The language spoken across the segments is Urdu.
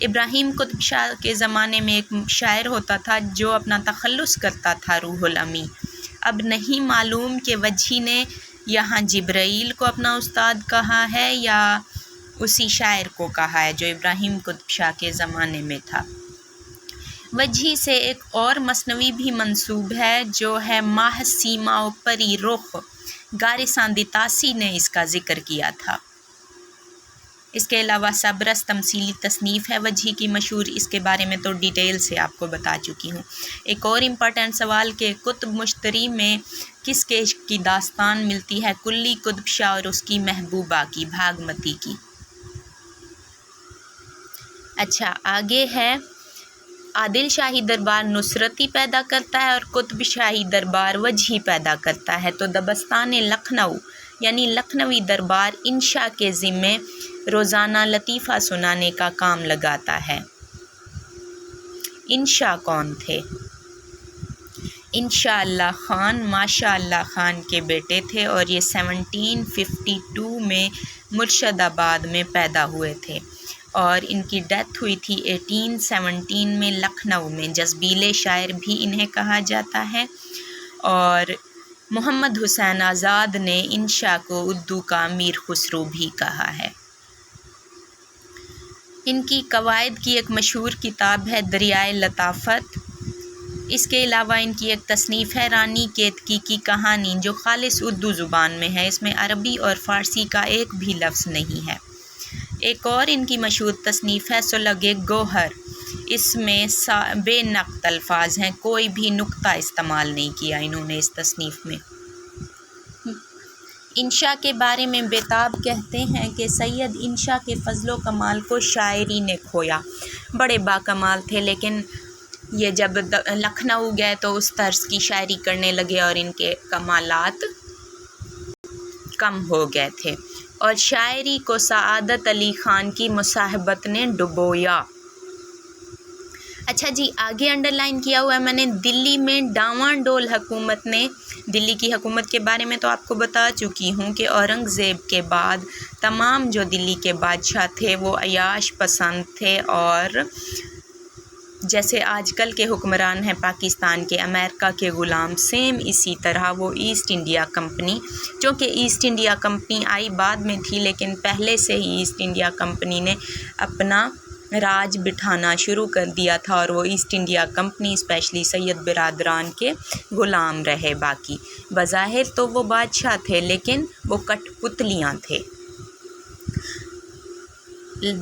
ابراہیم قطب شاہ کے زمانے میں ایک شاعر ہوتا تھا جو اپنا تخلص کرتا تھا روح الامی۔ اب نہیں معلوم کہ وجہی نے یہاں جبرائیل کو اپنا استاد کہا ہے یا اسی شاعر کو کہا ہے جو ابراہیم قطب شاہ کے زمانے میں تھا۔ وجہی سے ایک اور مثنوی بھی منسوب ہے جو ہے ماہ سیما و پری رخ، غار ساندی طاسی نے اس کا ذکر کیا تھا۔ اس کے علاوہ صبرس تمثیلی تصنیف ہے وجہی کی مشہور، اس کے بارے میں تو ڈیٹیل سے آپ کو بتا چکی ہوں۔ ایک اور امپورٹنٹ سوال کہ قطب مشتری میں کس کے عشق کی داستان ملتی ہے؟ کلی قطب شاہ اور اس کی محبوبہ کی، بھاگمتی کی۔ اچھا آگے ہے عادل شاہی دربار نصرتی پیدا کرتا ہے اور قطب شاہی دربار وجہی پیدا کرتا ہے۔ تو دبستان لکھنؤ یعنی لکھنوی دربار انشا کے ذمے روزانہ لطیفہ سنانے کا کام لگاتا ہے۔ انشا کون تھے؟ انشاء اللہ خان ماشاء اللہ خان کے بیٹے تھے اور یہ 1752 میں مرشد آباد میں پیدا ہوئے تھے اور ان کی ڈیتھ ہوئی تھی 1817 میں لکھنؤ میں۔ جزبیل شاعر بھی انہیں کہا جاتا ہے اور محمد حسین آزاد نے انشا کو اردو کا میر خسرو بھی کہا ہے۔ ان کی قواعد کی ایک مشہور کتاب ہے دریائے لطافت۔ اس کے علاوہ ان کی ایک تصنیف ہے رانی کیتکی کی کہانی جو خالص اردو زبان میں ہے، اس میں عربی اور فارسی کا ایک بھی لفظ نہیں ہے۔ ایک اور ان کی مشہور تصنیف ہے سلغ گوہر، اس میں بے نقط الفاظ ہیں، کوئی بھی نقطہ استعمال نہیں کیا انہوں نے اس تصنیف میں۔ انشا کے بارے میں بیتاب کہتے ہیں کہ سید انشا کے فضل و کمال کو شاعری نے کھویا، بڑے باکمال تھے لیکن یہ جب لکھنؤ گئے تو اس طرز کی شاعری کرنے لگے اور ان کے کمالات کم ہو گئے تھے، اور شاعری کو سعادت علی خان کی مصاحبت نے ڈبویا۔ اچھا جی آگے انڈر لائن کیا ہوا ہے میں نے، دلی میں ڈاواں ڈول حکومت نے، دلی کی حکومت کے بارے میں تو آپ کو بتا چکی ہوں کہ اورنگزیب کے بعد تمام جو دلی کے بادشاہ تھے وہ عیاش پسند تھے، اور جیسے آج کل کے حکمران ہیں پاکستان کے امریکہ کے غلام، سیم اسی طرح وہ ایسٹ انڈیا کمپنی، چونکہ ایسٹ انڈیا کمپنی آئی بعد میں تھی لیکن پہلے سے ہی ایسٹ انڈیا کمپنی نے اپنا راج بٹھانا شروع کر دیا تھا اور وہ ایسٹ انڈیا کمپنی اسپیشلی سید برادران کے غلام رہے، باقی بظاہر تو وہ بادشاہ تھے لیکن وہ کٹ پتلیاں تھے۔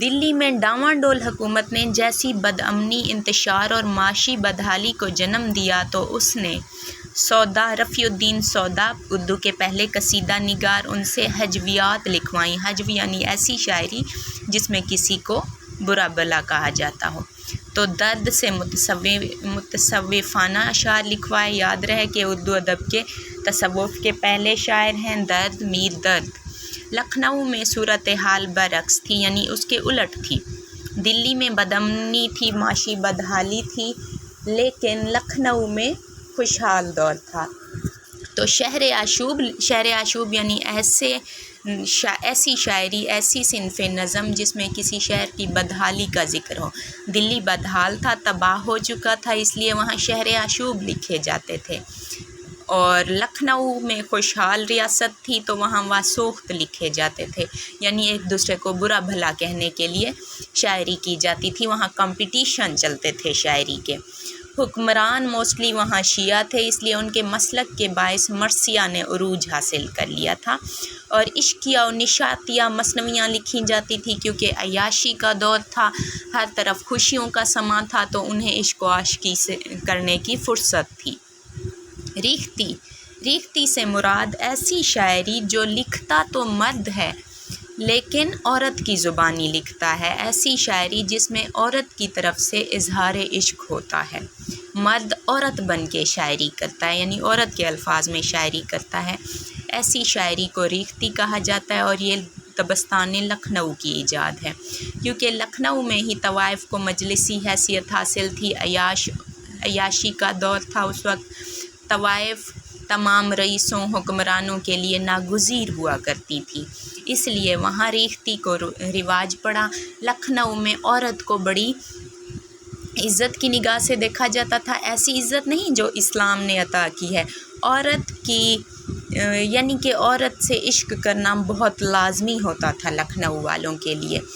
دلی میں ڈاواں ڈول حکومت نے جیسی بدامنی، انتشار اور معاشی بدحالی کو جنم دیا تو اس نے سودا رفیع الدین سودا اردو کے پہلے قصیدہ نگار ان سے ہجویات لکھوائیں۔ ہجو یعنی ایسی شاعری جس میں کسی کو برا بلا کہا جاتا ہو، تو درد سے متصوفانہ اشعار لکھوائے۔ یاد رہے کہ اردو ادب کے تصوف کے پہلے شاعر ہیں درد میر درد۔ لکھنؤ میں صورتحال برعکس تھی یعنی اس کے الٹ تھی، دلی میں بدامنی تھی، معاشی بدحالی تھی، لیکن لکھنؤ میں خوشحال دور تھا۔ تو شہر آشوب یعنی ایسی شاعری، ایسی صنف نظم جس میں کسی شہر کی بدحالی کا ذکر ہو۔ دلی بدحال تھا، تباہ ہو چکا تھا، اس لیے وہاں شہر آشوب لکھے جاتے تھے، اور لکھنؤ میں خوشحال ریاست تھی تو وہاں واسوخت لکھے جاتے تھے، یعنی ایک دوسرے کو برا بھلا کہنے کے لیے شاعری کی جاتی تھی، وہاں کمپٹیشن چلتے تھے شاعری کے۔ حکمران موسٹلی وہاں شیعہ تھے، اس لیے ان کے مسلک کے باعث مرثیہ نے عروج حاصل کر لیا تھا، اور عشقیہ و نشاطیہ مثنویاں لکھی جاتی تھی کیونکہ عیاشی کا دور تھا، ہر طرف خوشیوں کا سماں تھا تو انہیں عشق و عاشقی سے کرنے کی فرصت تھی۔ ریختہ سے مراد ایسی شاعری جو لکھتا تو مرد ہے لیکن عورت کی زبانی لکھتا ہے، ایسی شاعری جس میں عورت کی طرف سے اظہار عشق ہوتا ہے، مرد عورت بن کے شاعری کرتا ہے یعنی عورت کے الفاظ میں شاعری کرتا ہے، ایسی شاعری کو ریختہ کہا جاتا ہے، اور یہ دبستان لکھنؤ کی ایجاد ہے کیونکہ لکھنؤ میں ہی طوائف کو مجلسی حیثیت حاصل تھی، عیاشی کا دور تھا اس وقت، طوائف تمام رئیسوں حکمرانوں کے لیے ناگزیر ہوا کرتی تھی، اس لیے وہاں ریختی کو رواج پڑا۔ لکھنؤ میں عورت کو بڑی عزت کی نگاہ سے دیکھا جاتا تھا، ایسی عزت نہیں جو اسلام نے عطا کی ہے۔ عورت کی یعنی کہ عورت سے عشق کرنا بہت لازمی ہوتا تھا لکھنؤ والوں کے لیے۔